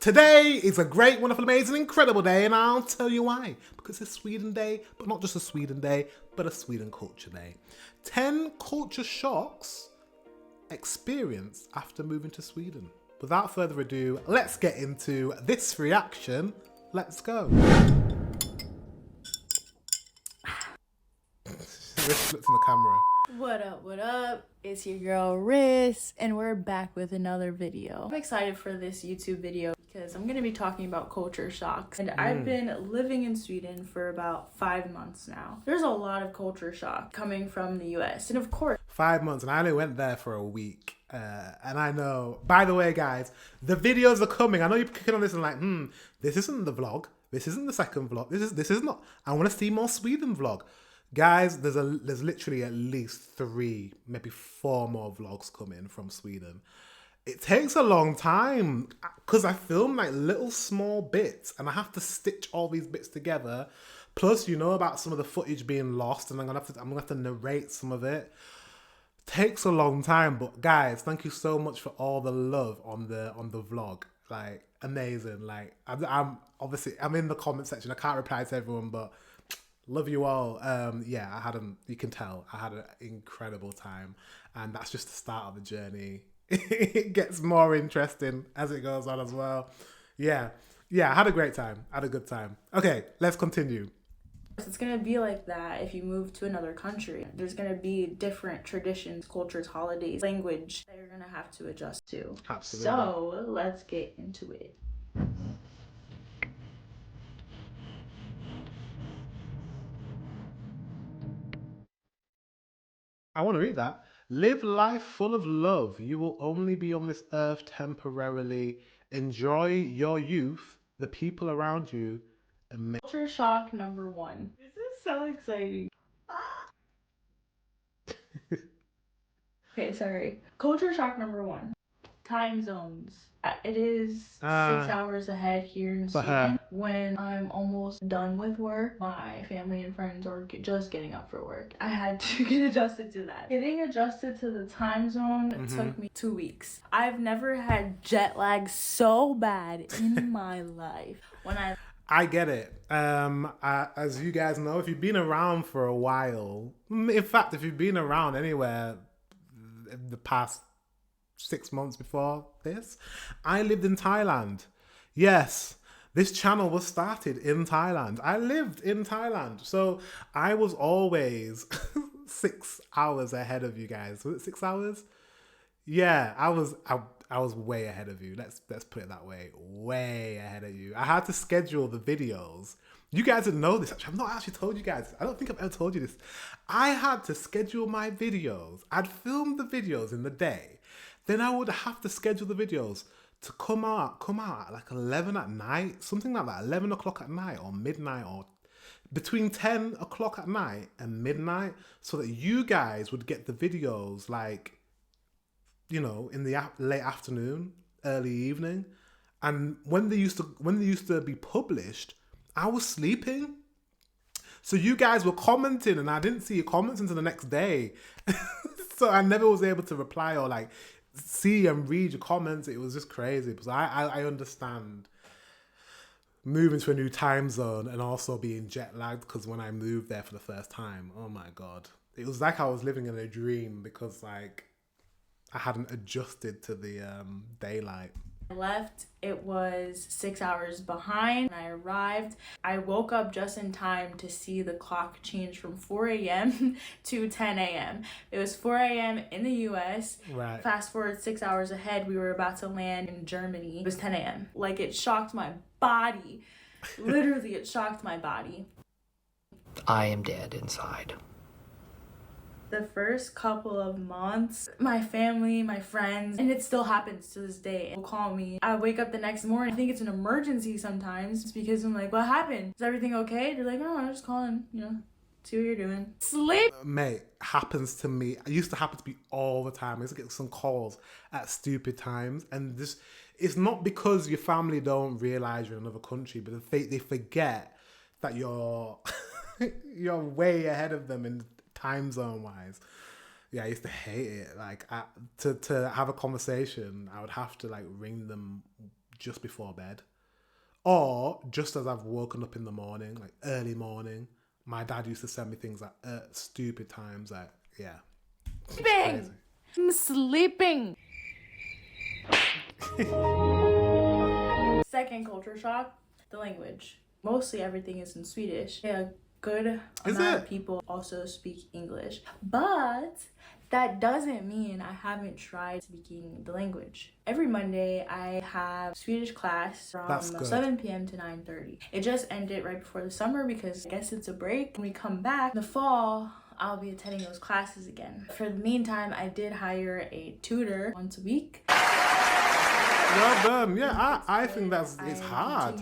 Today is a great, wonderful, amazing, incredible day, and I'll tell you why. Because it's Sweden Day, but not just a Sweden Day, but a Sweden Culture Day. 10 culture shocks experienced after moving to Sweden. Without further ado, let's get into this reaction. Let's go. This looks in the camera. What up, what up? It's your girl Riz, and we're back with another video. I'm excited for this YouTube video because I'm going to be talking about culture shocks. And I've been living in Sweden for about 5 months now. There's a lot of culture shock coming from the US. And of course, 5 months, and I only went there for a week. And I know, by the way, guys, the videos are coming. I know you're clicking on this and like, this isn't the vlog. This isn't the second vlog. This is not. I want to see more Sweden vlog. Guys, there's literally at least 3, maybe 4 more vlogs coming from Sweden. It takes a long time because I film like little small bits and I have to stitch all these bits together. Plus, you know about some of the footage being lost, and I'm gonna have to narrate some of it. Takes a long time, but guys, thank you so much for all the love on the vlog. Like, amazing. Like, I'm obviously I'm in the comment section. I can't reply to everyone, but love you all. Yeah, you can tell I had an incredible time, and that's just the start of the journey. It gets more interesting as it goes on as well. Yeah, I had a great time. I had a good time. Okay, let's continue. it's going to be like that if you move to another country. There's going to be different traditions, cultures, holidays, language that you're going to have to adjust to. Absolutely. So let's get into it. I want to read that. Live life full of love. You will only be on this earth temporarily. Enjoy your youth, the people around you, and make... Culture shock number 1. This is so exciting. Okay, sorry. Culture shock number 1. Time zones. It is 6 hours ahead here in Sweden. When I'm almost done with work, my family and friends are just getting up for work. I had to get adjusted to that. Getting adjusted to the time zone took me 2 weeks. I've never had jet lag so bad in my life. I get it. As you guys know, if you've been around for a while, in fact, if you've been around anywhere in the past 6 months before this, I lived in Thailand. Yes, this channel was started in Thailand. I lived in Thailand. So I was always 6 hours ahead of you guys. Was it 6 hours? Yeah, I was way ahead of you. Let's put it that way. Way ahead of you. I had to schedule the videos. You guys didn't know this. Actually, I've not actually told you guys. I don't think I've ever told you this. I had to schedule my videos. I'd film the videos in the day. Then I would have to schedule the videos to come out at like 11 at night, something like that, 11 o'clock at night or midnight, or between 10 o'clock at night and midnight, so that you guys would get the videos like, you know, in the late afternoon, early evening. And when they used to be published, I was sleeping. So you guys were commenting and I didn't see your comments until the next day. So I never was able to reply or like see and read your comments. It was just crazy. Because I understand moving to a new time zone and also being jet lagged, because when I moved there for the first time, oh my God, it was like I was living in a dream, because like I hadn't adjusted to the daylight. I left, it was 6 hours behind. When I arrived, I woke up just in time to see the clock change from 4 a.m. to 10 a.m. It was 4 a.m. in the US. Right. Fast forward 6 hours ahead, we were about to land in Germany. It was 10 a.m. Like, it shocked my body. Literally, it shocked my body. I am dead inside. The first couple of months, my family, my friends, and it still happens to this day, will call me. I wake up the next morning. I think it's an emergency sometimes. It's because I'm like, what happened? Is everything okay? They're like, no, I'm just calling, you know, see what you're doing. Sleep. Mate, happens to me. It used to happen to me all the time. I used to get some calls at stupid times. And this, it's not because your family don't realize you're in another country, but they forget that you're you're way ahead of them in time zone wise. Yeah, I used to hate it. Like to have a conversation, I would have to like ring them just before bed. Or just as I've woken up in the morning, like early morning. My dad used to send me things at stupid times. Like, yeah. Sleeping! I'm sleeping! Second culture shock, the language. Mostly everything is in Swedish. A good amount of people also speak English. But that doesn't mean I haven't tried speaking the language. Every Monday, I have Swedish class from 7 p.m. to 9:30. It just ended right before the summer because I guess it's a break. When we come back in the fall, I'll be attending those classes again. For the meantime, I did hire a tutor once a week. Well done. Yeah, I think it's hard.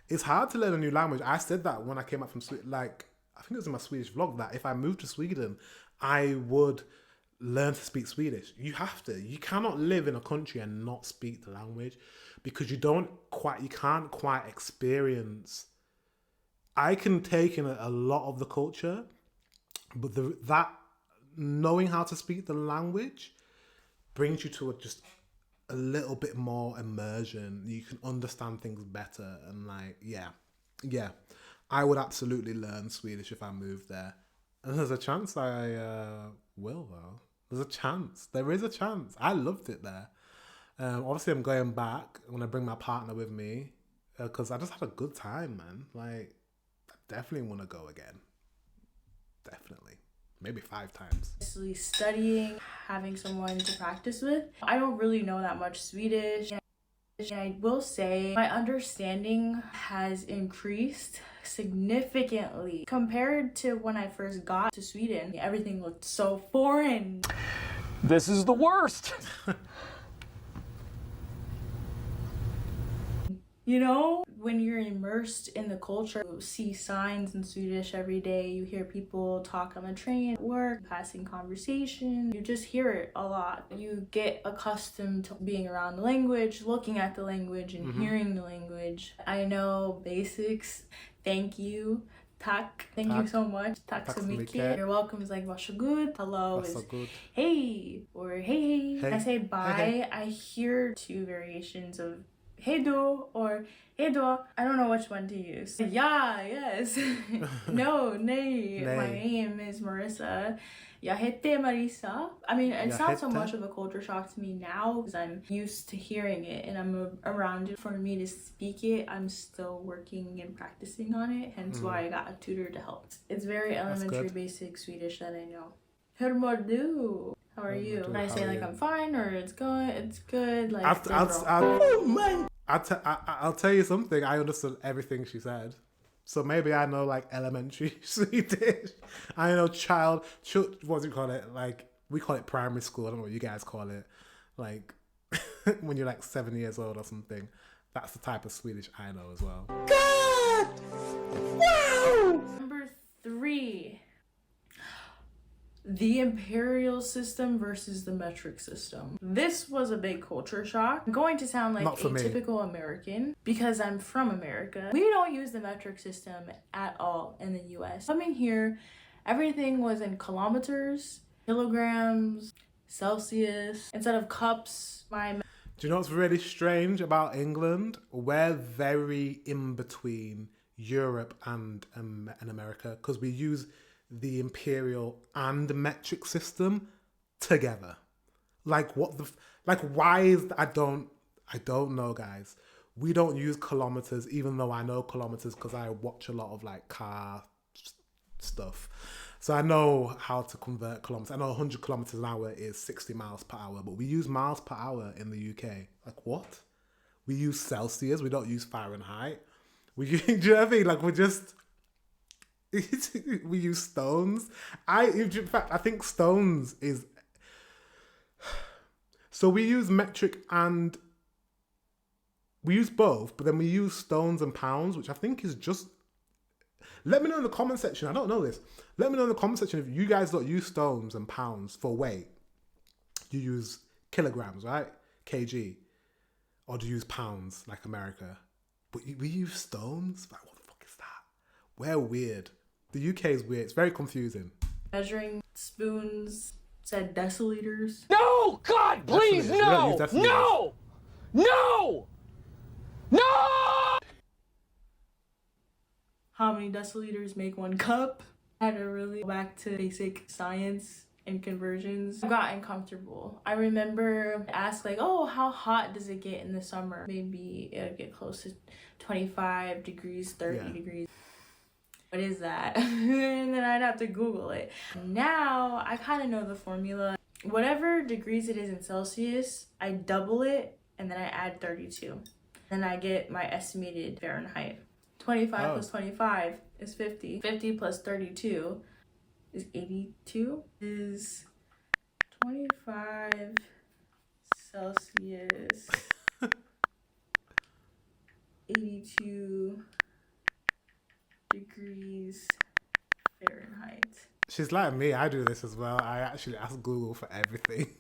It's hard to learn a new language. I said that when I came back from Sweden. Like, I think it was in my Swedish vlog that if I moved to Sweden, I would learn to speak Swedish. You have to. You cannot live in a country and not speak the language because you can't quite experience. I can take in a lot of the culture, but that knowing how to speak the language brings you to just a little bit more immersion. You can understand things better, and like, yeah, I would absolutely learn Swedish if I moved there. And there's a chance I will, though. There's a chance. There is a chance. I loved it there. Obviously, I'm going back when I bring my partner with me because I just had a good time, man. Like, I definitely want to go again. Definitely. Maybe 5 times. Studying, having someone to practice with. I don't really know that much Swedish. And I will say my understanding has increased significantly compared to when I first got to Sweden. Everything looked so foreign. This is the worst. You know, when you're immersed in the culture, you see signs in Swedish every day. You hear people talk on the train, at work, passing conversation. You just hear it a lot. You get accustomed to being around the language, looking at the language, and hearing the language. I know basics. Thank you. Tack. Thank you so much. Tack så mycket. You're welcome is like varsågod. Hello is hey or hey. I say bye. Hey. I hear 2 variations of hey do or hey do. I don't know which one to use. Yeah, yes. No, nay. My name is Marissa. Jag heter Marissa. I mean, it's not so much of a culture shock to me now because I'm used to hearing it and I'm around it. For me to speak it, I'm still working and practicing on it. Hence why I got a tutor to help. It's very elementary, basic Swedish that I know. Hur mår du? How are you? Can I say like I'm fine or it's good? Like I'll tell you something. I understood everything she said. So maybe I know like elementary Swedish. I know what do you call it? Like, we call it primary school. I don't know what you guys call it. Like, when you're like 7 years old or something. That's the type of Swedish I know as well. God! Wow! Number 3. The Imperial system versus the metric system. This was a big culture shock. I'm going to sound like a typical American because I'm from America. We don't use the metric system at all in the US. Coming here, everything was in kilometers, kilograms, Celsius, instead of cups. Do you know what's really strange about England? We're very in between Europe and America because we use the imperial and metric system together. Like why is that? I don't know, guys. We don't use kilometers, even though I know kilometers because I watch a lot of like car stuff. So I know how to convert kilometers. I know 100 kilometers an hour is 60 miles per hour, but we use miles per hour in the UK. Like, what? We use Celsius. We don't use Fahrenheit. Do you know what I mean? Like, we use stones. In fact, I think stones is... So we use metric and... We use both, but then we use stones and pounds, which I think is just... Let me know in the comment section. I don't know this. Let me know in the comment section if you guys don't use stones and pounds for weight. You use kilograms, right? kg. Or do you use pounds like America? But we use stones? Like, what the fuck is that? We're weird. The UK is weird. It's very confusing. Measuring spoons said deciliters. No! God, please, no! No! No! how many deciliters make 1 cup. I had to really go back to basic science and conversions. I've gotten comfortable. I remember ask like, oh, how hot does it get in the summer? Maybe it'll get close to 25 degrees, 30 degrees. What is that? And then I'd have to Google it. Now I kind of know the formula. Whatever degrees it is in Celsius, I double it and then I add 32. Then I get my estimated Fahrenheit. 25 plus 25 is 50. 50 plus 32 is 82. Is 25 Celsius. 82 degrees Fahrenheit. She's like me. I do this as well. I actually ask Google for everything.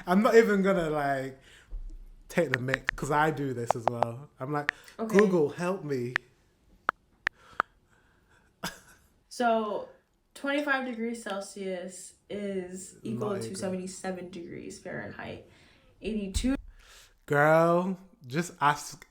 I'm not even gonna like take the mix because I do this as well. I'm like, okay, Google, help me. So 25 degrees Celsius is equal to 77 degrees Fahrenheit. 82. Girl, just ask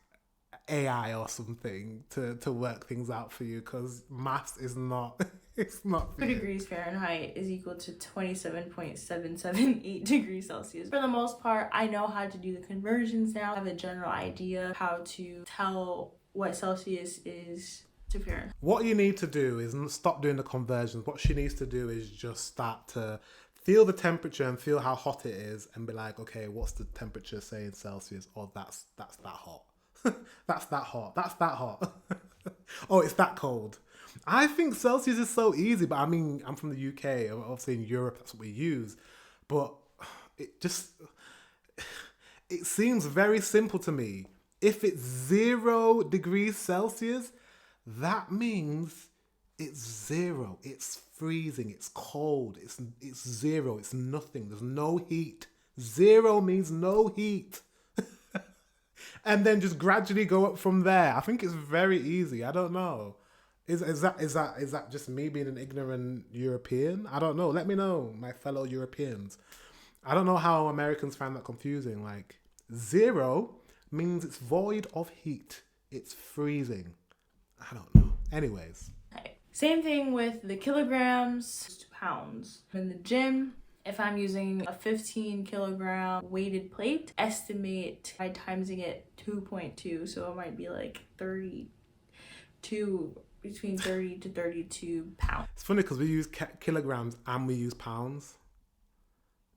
AI or something to work things out for you because maths is not, it's not. 2 degrees Fahrenheit is equal to 27.778 degrees Celsius. For the most part, I know how to do the conversions now. I have a general idea how to tell what Celsius is to Fahrenheit. What you need to do is stop doing the conversions. What she needs to do is just start to feel the temperature and feel how hot it is and be like, okay, what's the temperature say in Celsius? Oh, that's that hot. That's that hot. That's that hot. Oh, it's that cold. I think Celsius is so easy, but I mean, I'm from the UK. Obviously in Europe, that's what we use. But it seems very simple to me. If it's 0 degrees Celsius, that means it's 0. It's freezing. It's cold. It's 0. It's nothing. There's no heat. 0 means no heat. And then just gradually go up from there. I think it's very easy. I don't know. Is that just me being an ignorant European? I don't know. Let me know, my fellow Europeans. I don't know how Americans find that confusing. Like 0 means it's void of heat. It's freezing. I don't know. Anyways. Same thing with the kilograms to pounds. In the gym, if I'm using a 15 kilogram weighted plate, estimate by timesing it 2.2. So it might be like 32, between 30 to 32 pounds. It's funny because we use kilograms and we use pounds.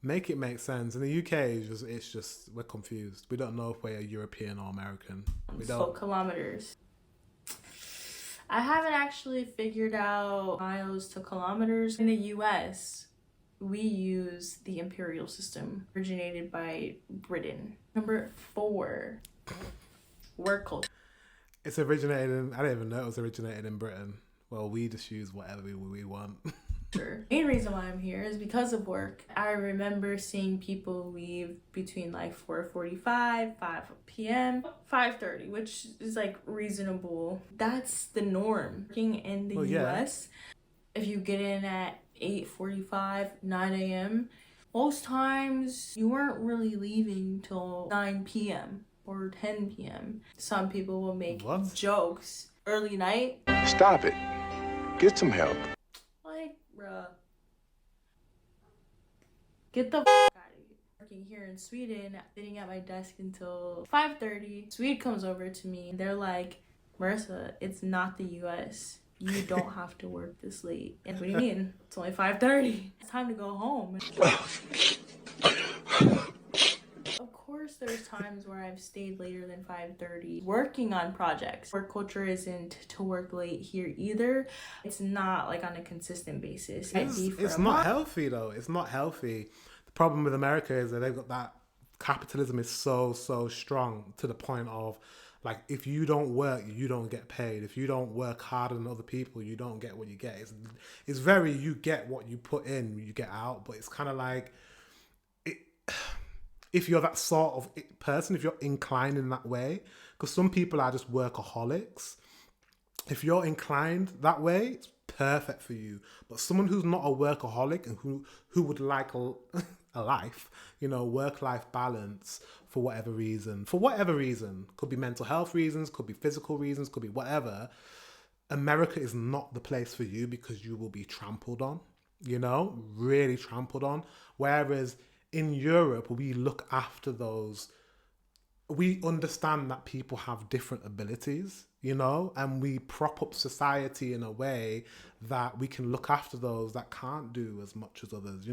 Make it make sense. In the UK, it's just we're confused. We don't know if we're European or American. We don't. So kilometers. I haven't actually figured out miles to kilometers. In the US, we use the Imperial system, originated by Britain. Number 4, work culture. It's originated in, I didn't even know it was originated in Britain. Well, we just use whatever we want. Sure. The main reason why I'm here is because of work. I remember seeing people leave between like 4:45, 5 p.m., 5:30, which is like reasonable. That's the norm. Working in the US, if you get in at 8:45, 9 a.m., most times you weren't really leaving till 9 p.m. or 10 p.m. Some people will make jokes. Early night. Stop it. Get some help. Like, bruh. Get the out of here. Working here in Sweden, sitting at my desk until 5:30. Swede comes over to me and they're like, Marissa, it's not the US. You don't have to work this late. And what do you mean? It's only 5:30. It's time to go home. Of course, there's times where I've stayed later than 5:30 working on projects. Work culture isn't to work late here either. It's not like on a consistent basis. It's not healthy though. It's not healthy. The problem with America is that they've got that capitalism is so strong to the point of like if you don't work, you don't get paid. If you don't work harder than other people, you don't get what you get. It's very you get what you put in, you get out. But it's kind of like if you're that sort of person, if you're inclined in that way, because some people are just workaholics. If you're inclined that way, it's perfect for you. But someone who's not a workaholic and who would like a life, work-life balance for whatever reason, could be mental health reasons, could be physical reasons, could be whatever. America is not the place for you because you will be trampled on, really trampled on. Whereas in Europe, we look after those. We understand that people have different abilities, and we prop up society in a way that we can look after those that can't do as much as others,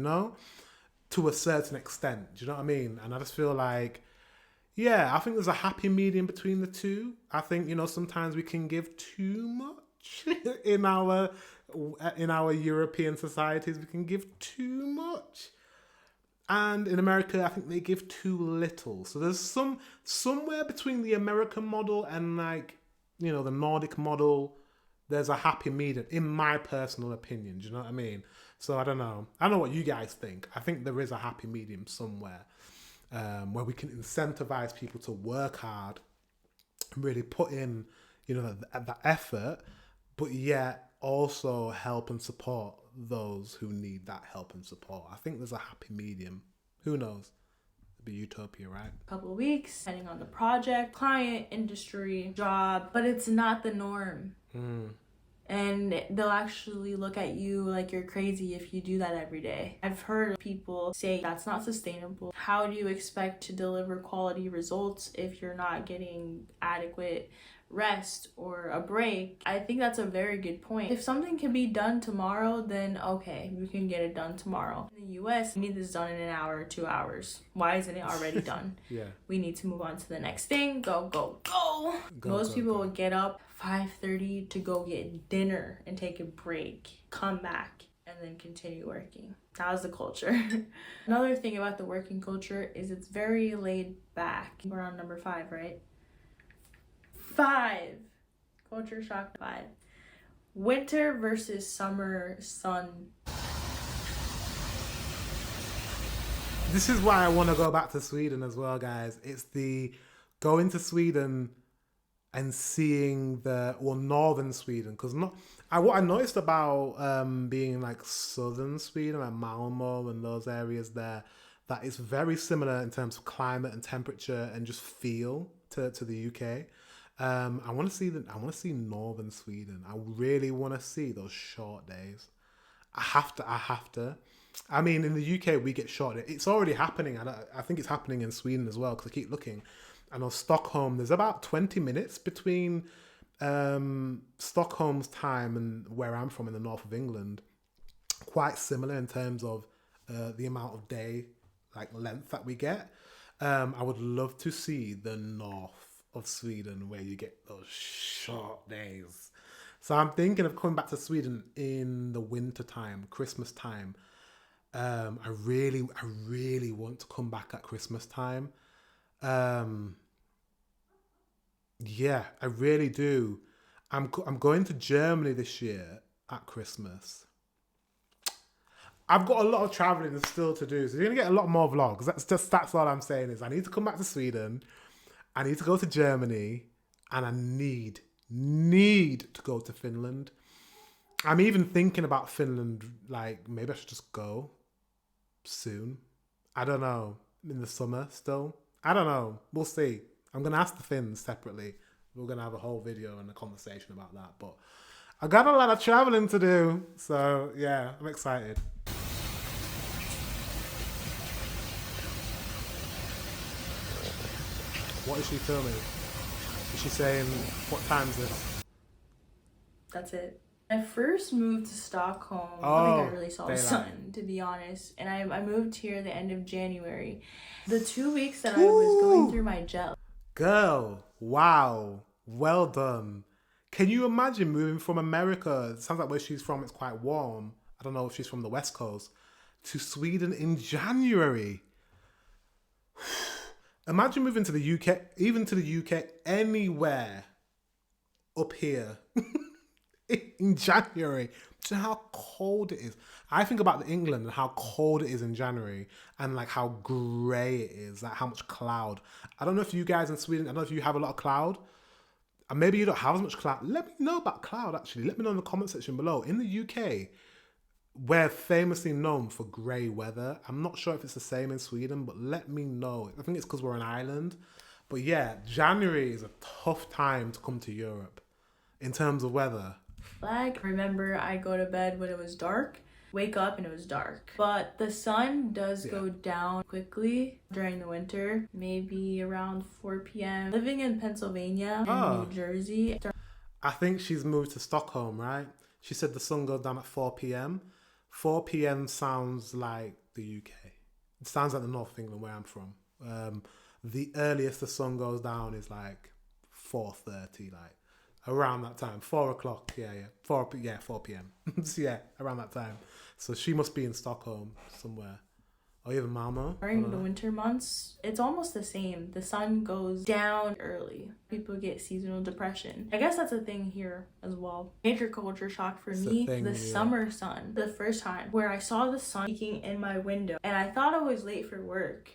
to a certain extent. Do you know what I mean? And I just feel like, yeah, I think there's a happy medium between the two. I think, sometimes we can give too much in our European societies. We can give too much. And in America, I think they give too little. So there's somewhere between the American model and the Nordic model, there's a happy medium, in my personal opinion. Do you know what I mean? So I don't know. I don't know what you guys think. I think there is a happy medium somewhere where we can incentivize people to work hard, really put in, the effort, but yet also help and support those who need that help and support. I think there's a happy medium. Who knows? It'd be utopia, right? Couple of weeks, depending on the project, client, industry, job, but it's not the norm. And they'll actually look at you like you're crazy if you do that every day. I've heard people say that's not sustainable. How do you expect to deliver quality results if you're not getting adequate rest or a break? I think that's a very good point. If something can be done tomorrow, then okay, we can get it done tomorrow. In the US, we need this done in an hour or 2 hours. Why isn't it already done? Yeah. We need to move on to the next thing. Go. Most people will get up 5:30 to go get dinner and take a break, come back, and then continue working. That was the culture. Another thing about the working culture is it's very laid back. We're on number 5, right? 5. Culture shock 5. Winter versus summer sun. This is why I want to go back to Sweden as well, guys. It's the going to Sweden and seeing northern Sweden, because what I noticed about being like southern Sweden, like Malmo and those areas there, that it's very similar in terms of climate and temperature and just feel to the UK. I want to see northern Sweden. I really want to see those short days. I have to. I mean, in the UK we get short days. It's already happening. I think it's happening in Sweden as well, because I keep looking. I know Stockholm, there's about 20 minutes between Stockholm's time and where I'm from in the north of England. Quite similar in terms of the amount of day length that we get. I would love to see the north of Sweden where you get those short days. So I'm thinking of coming back to Sweden in the winter time, Christmas time. I really want to come back at Christmas time. Yeah, I really do. I'm going to Germany this year at Christmas. I've got a lot of traveling still to do, so you're gonna get a lot more vlogs. That's all I'm saying is I need to come back to Sweden. I need to go to Germany, and I need to go to Finland. I'm even thinking about Finland. Maybe I should just go soon. I don't know. In the summer still. I don't know. We'll see. I'm going to ask the Finns separately. We're going to have a whole video and a conversation about that. But I got a lot of traveling to do. So, yeah, I'm excited. What is she filming? Is she saying, what time is this? That's it. I first moved to Stockholm. I don't think I really saw the sun, to be honest. And I moved here the end of January. The 2 weeks that I was going through my jet. Girl, wow. Well done. Can you imagine moving from America? It sounds like where she's from, it's quite warm. I don't know if she's from the West Coast. To Sweden in January. Imagine moving to the UK, even to the UK, anywhere up here. In January. Do you know how cold it is? I think about England and how cold it is in January and how grey it is, how much cloud. I don't know if you guys in Sweden, I don't know if you have a lot of cloud. And maybe you don't have as much cloud. Let me know about cloud, actually. Let me know in the comment section below. In the UK, we're famously known for grey weather. I'm not sure if it's the same in Sweden, but let me know. I think it's because we're an island. But yeah, January is a tough time to come to Europe in terms of weather. Like, remember, I go to bed when it was dark, wake up and it was dark. But the sun does go down quickly during the winter, maybe around 4 p.m. Living in Pennsylvania and New Jersey. I think she's moved to Stockholm, right? She said the sun goes down at 4 p.m. 4 p.m. sounds like the UK. It sounds like the north of England where I'm from. The earliest the sun goes down is like 4:30, like around that time. 4 o'clock, 4 p.m. So yeah, around that time. So she must be in Stockholm somewhere. Or even Malmo. During the winter months, it's almost the same. The sun goes down early. People get seasonal depression. I guess that's a thing here as well. Major culture shock for me, the summer sun. The first time where I saw the sun peeking in my window and I thought I was late for work.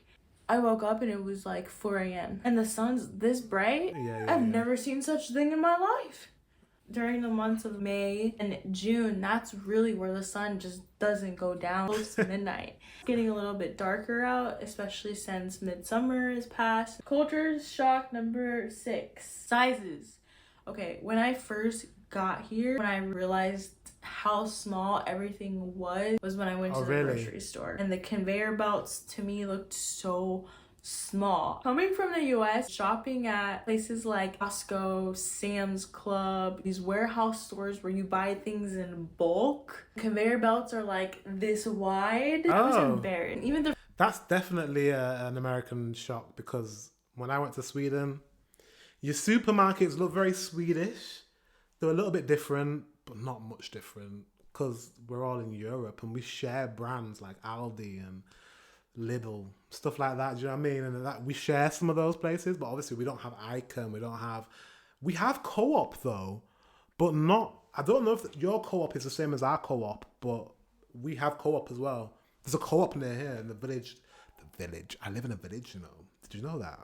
I woke up and it was like 4 a.m. and the sun's this bright. I've never seen such a thing in my life. During the months of May and June, that's really where the sun just doesn't go down close to midnight. It's getting a little bit darker out, especially since midsummer is past. Culture shock number 6. Sizes. Okay, when I first got here, when I realized how small everything was when I went to the grocery store. And the conveyor belts to me looked so small. Coming from the US, shopping at places like Costco, Sam's Club, these warehouse stores where you buy things in bulk, conveyor belts are like this wide. I was embarrassed. Even that's definitely an American shock, because when I went to Sweden, your supermarkets look very Swedish. They're a little bit different, but not much different, because we're all in Europe and we share brands like Aldi and Lidl, stuff like that. Do you know what I mean? And that we share some of those places, but obviously we don't have Icon. We have Co-op though, but not. I don't know if your Co-op is the same as our Co-op, but we have Co-op as well. There's a Co-op near here in the village. The village. I live in a village, you know. Did you know that?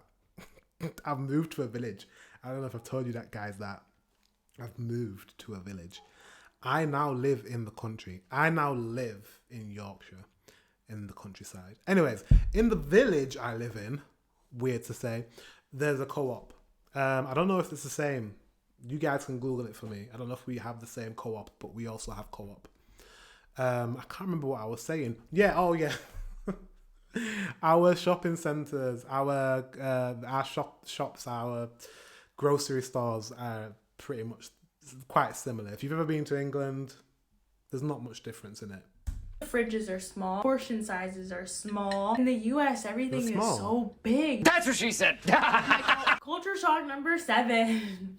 I've moved to a village. I don't know if I've told you that, guys, that I've moved to a village. I now live in the country. I now live in Yorkshire, in the countryside. Anyways, in the village I live in, weird to say, there's a Co-op. I don't know if it's the same. You guys can Google it for me. I don't know if we have the same Co-op, but we also have Co-op. I can't remember what I was saying. Our shopping centres, our shops, our grocery stores are pretty much quite similar. If you've ever been to England, there's not much difference in it. Fridges are small, portion sizes are small. In the US, everything is so big. That's what she said. Culture shock number 7.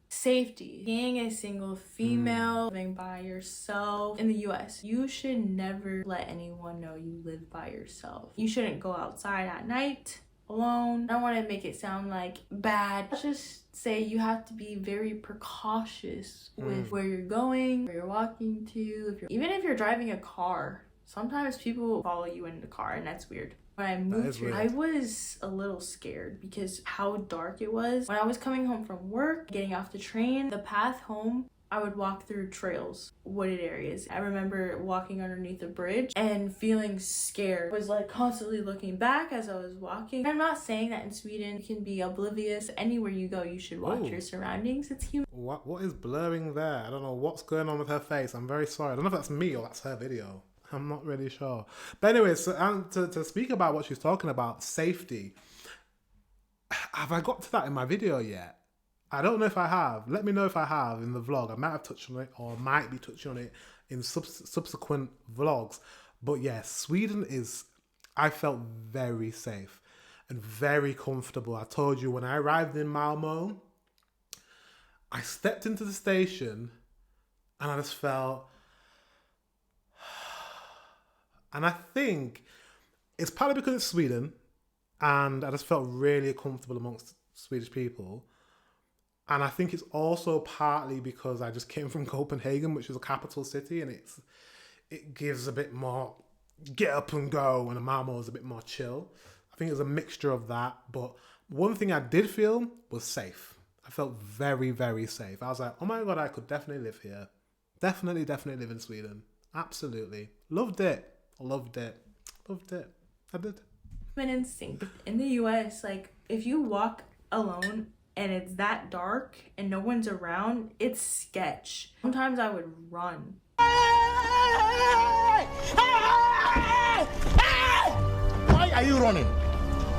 Safety. Being a single female, living by yourself. In the US, you should never let anyone know you live by yourself. You shouldn't go outside at night alone. I don't want to make it sound like bad. Let's just say you have to be very precautious with where you're going, where you're walking to. Even if you're driving a car, sometimes people follow you in the car, and that's weird. When I moved here, I was a little scared because how dark it was. When I was coming home from work, getting off the train, the path home, I would walk through trails, wooded areas. I remember walking underneath a bridge and feeling scared. I was like constantly looking back as I was walking. I'm not saying that in Sweden you can be oblivious. Anywhere you go, you should watch your surroundings. It's human. What is blurring there? I don't know what's going on with her face. I'm very sorry. I don't know if that's me or that's her video. I'm not really sure. But anyways, to speak about what she's talking about, safety. Have I got to that in my video yet? I don't know if I have. Let me know if I have in the vlog. I might have touched on it or might be touching on it in subsequent vlogs. But yes, Sweden is... I felt very safe and very comfortable. I told you when I arrived in Malmo, I stepped into the station and I just felt... And I think it's partly because it's Sweden and I just felt really comfortable amongst Swedish people. And I think it's also partly because I just came from Copenhagen, which is a capital city, and it gives a bit more get up and go, and Malmo is a bit more chill. I think it's a mixture of that. But one thing I did feel was safe. I felt very, very safe. I was like, oh my God, I could definitely live here. Definitely live in Sweden. Absolutely. Loved it. Loved it. I did. Human instinct. In the US, like, if you walk alone and it's that dark and no one's around, it's sketch. Sometimes I would run. Why are you running?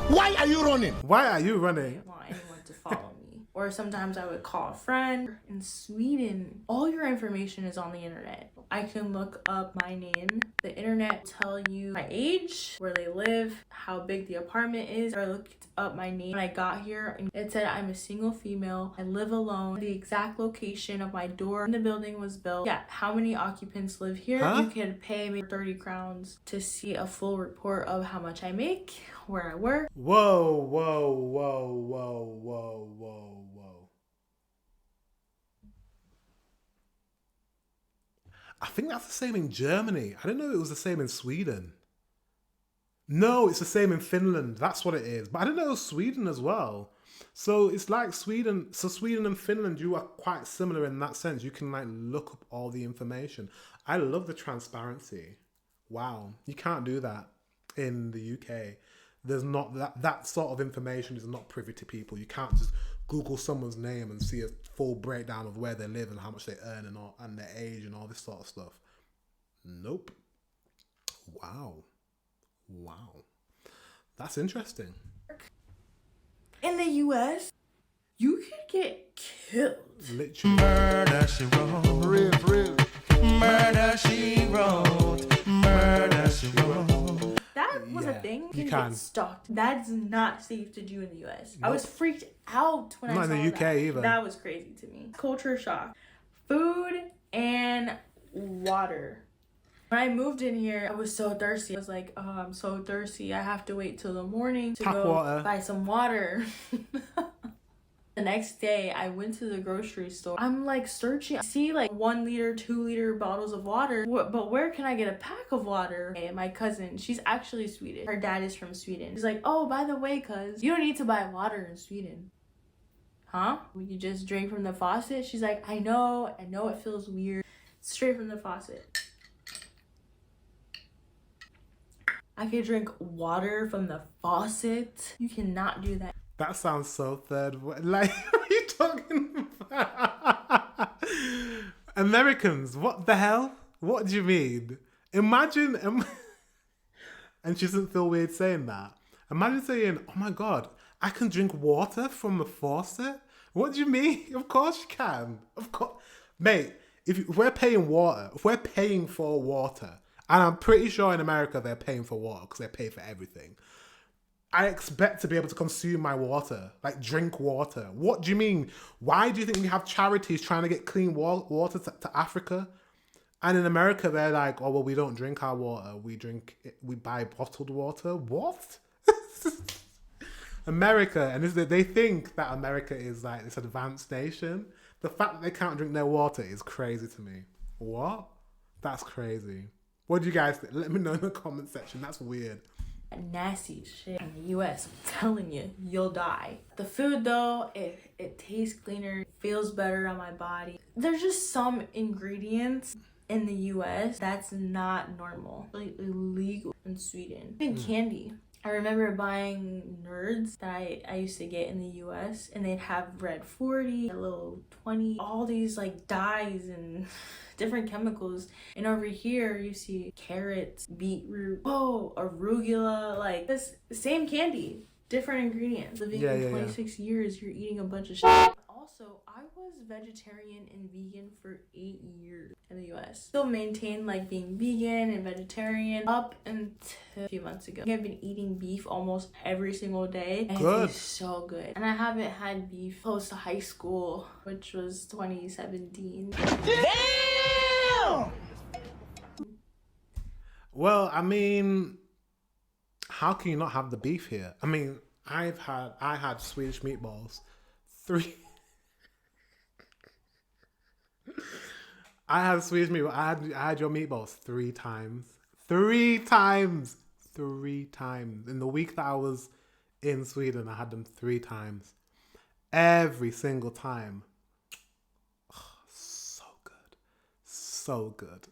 Why are you running? Why are you running? I didn't want anyone to follow me. Or sometimes I would call a friend. In Sweden, all your information is on the internet. I can look up my name. The internet will tell you my age, where they live, how big the apartment is. Or I looked up my name when I got here and it said I'm a single female. I live alone. The exact location of my door when the building was built. Yeah, how many occupants live here. You can pay me 30 crowns to see a full report of how much I make, where I work. Whoa, whoa, whoa, whoa, whoa, whoa, whoa. I think that's the same in Germany. I didn't know it was the same in Sweden. No, it's the same in Finland. That's what it is. But I didn't know it was Sweden as well. So it's like Sweden. So Sweden and Finland, you are quite similar in that sense. You can like look up all the information. I love the transparency. Wow. You can't do that in the UK. There's not that sort of information is not privy to people. You can't just Google someone's name and see a full breakdown of where they live and how much they earn and their age and all this sort of stuff. Nope. Wow. That's interesting. In the US, you could get killed. Literally. Murder, she wrote. Real. Murder, she wrote. Murder, she wrote. That was a thing. You can get stalked. That's not safe to do in the US. Nope. I was freaked out when I saw that. Not in the UK either. That was crazy to me. Culture shock. Food and water. When I moved in here, I was so thirsty. I was like, oh, I'm so thirsty. I have to wait till the morning to buy some water. The next day, I went to the grocery store. I'm like searching. I see like 1 liter, 2 liter bottles of water. But where can I get a pack of water? And my cousin, she's actually Swedish. Her dad is from Sweden. She's like, oh, by the way, cuz, you don't need to buy water in Sweden. Huh? You just drink from the faucet? She's like, I know it feels weird. Straight from the faucet. I could drink water from the faucet. You cannot do that. That sounds so third world. Like, what are you talking about? Americans, what the hell? What do you mean? Imagine, and she doesn't feel weird saying that. Imagine saying, oh my God, I can drink water from a faucet? What do you mean? Of course you can. Of course. Mate, if we're paying for water, and I'm pretty sure in America they're paying for water because they pay for everything. I expect to be able to consume my water, like drink water. What do you mean? Why do you think we have charities trying to get clean water to Africa? And in America, they're like, oh, well, we don't drink our water. We buy bottled water. What? America, and they think that America is like this advanced nation. The fact that they can't drink their water is crazy to me. What? That's crazy. What do you guys think? Let me know in the comment section. That's weird. Nasty shit in the US. I'm telling you, you'll die. The food though, it tastes cleaner, feels better on my body. There's just some ingredients in the US that's not normal, like illegal in Sweden. Even candy. I remember buying Nerds that I used to get in the US, and they'd have red 40, a little 20, all these like dyes and different chemicals. And over here you see carrots, beetroot, arugula, like this same candy, different ingredients. Living in 26 years, you're eating a bunch of shit. Also, I was vegetarian and vegan for 8 years in the US. Still maintain like being vegan and vegetarian up until a few months ago. I've been eating beef almost every single day. And it tastes so good. And I haven't had beef close to high school, which was 2017. Damn! Well, I mean, how can you not have the beef here? I mean, I had Swedish meatballs. I had Swedish meatballs. I had your meatballs 3 times. 3 times. 3 times. In the week that I was in Sweden, I had them 3 times. Every single time. Oh, so good. So good.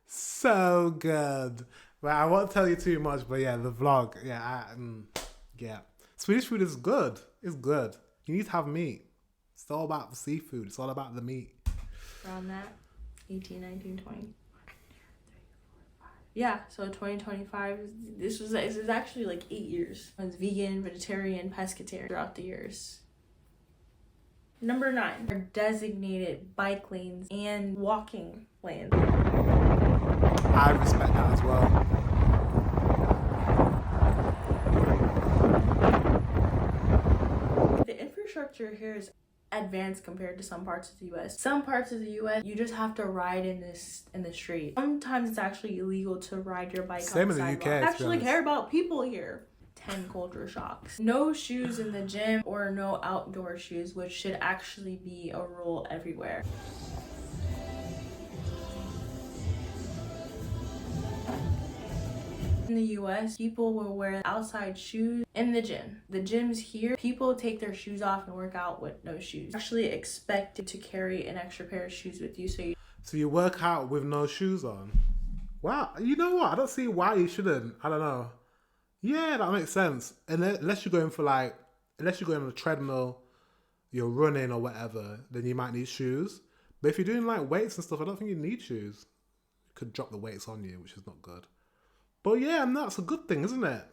So good. But I won't tell you too much, but yeah, the vlog. Yeah. Swedish food is good. It's good. You need to have meat. It's all about the seafood. It's all about the meat. Around that, 18, 19, 20. Yeah, so 2025, this was actually like 8 years. I was vegan, vegetarian, pescatarian throughout the years. Number 9 are designated bike lanes and walking lanes. I respect that as well. The infrastructure here is advanced compared to some parts of the US. Some parts of the US, you just have to ride in the street. Sometimes it's actually illegal to ride your bike Same on the in the sidewalk. UK, I to be actually honest. care about people here. 10 culture shocks. No shoes in the gym or no outdoor shoes, which should actually be a rule everywhere. In the US, people will wear outside shoes in the gym. The gyms here, people take their shoes off and work out with no shoes. Actually expected to carry an extra pair of shoes with you So you work out with no shoes on? Wow, you know what? I don't see why you shouldn't. I don't know. Yeah, that makes sense. And unless you're going on a treadmill, you're running or whatever, then you might need shoes. But if you're doing like weights and stuff, I don't think you need shoes. You could drop the weights on you, which is not good. But yeah, and that's a good thing, isn't it?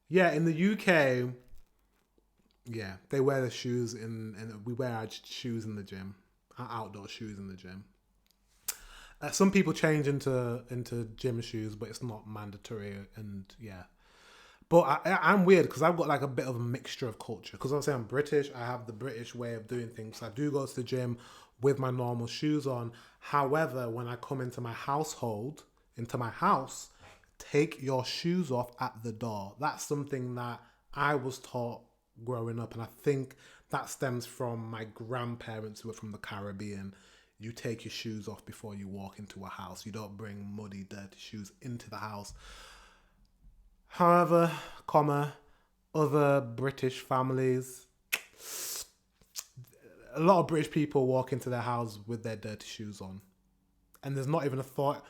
Yeah, in the UK, yeah, they wear the shoes and we wear our shoes in the gym, our outdoor shoes in the gym. Some people change into gym shoes, but it's not mandatory. And yeah, but I'm weird because I've got like a bit of a mixture of culture. Because obviously I'm British, I have the British way of doing things. So I do go to the gym with my normal shoes on. However, when I come into my household, into my house, take your shoes off at the door. That's something that I was taught growing up, and I think that stems from my grandparents who were from the Caribbean. You take your shoes off before you walk into a house. You don't bring muddy, dirty shoes into the house. However, other British families, a lot of British people walk into their house with their dirty shoes on. And there's not even a thought.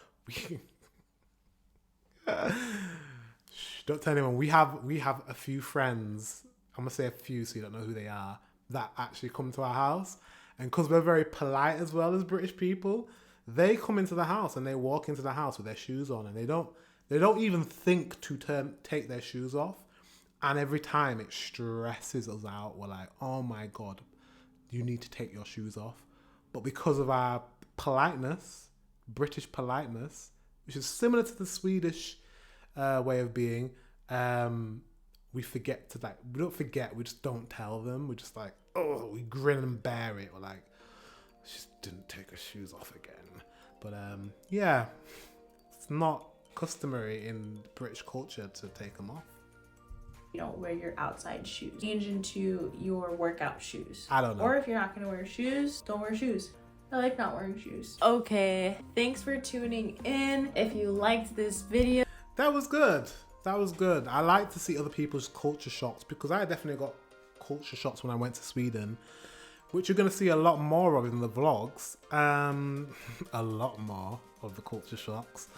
Don't tell anyone. We have a few friends. I'm gonna say a few, so you don't know who they are. That actually come to our house, and because we're very polite as well as British people, they come into the house and they walk into the house with their shoes on, and they don't even think to take their shoes off. And every time it stresses us out. We're like, oh my God, you need to take your shoes off. But because of our politeness, British politeness, which is similar to the Swedish way of being, we forget to we don't forget, we just don't tell them. We're just like, oh, we grin and bear it. We're like, she didn't take her shoes off again. But yeah, it's not customary in British culture to take them off. You don't wear your outside shoes. Change into your workout shoes. I don't know. Or if you're not gonna wear shoes, don't wear shoes. I like not wearing shoes. Okay, thanks for tuning in. If you liked this video, that was good. I like to see other people's culture shocks, because I definitely got culture shocks when I went to Sweden, which you're going to see a lot more of in the vlogs. A lot more of the culture shocks.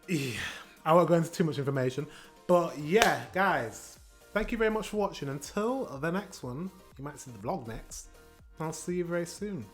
Yeah, I won't go into too much information, but yeah, guys, thank you very much for watching. Until the next one, you might see the vlog next. I'll see you very soon.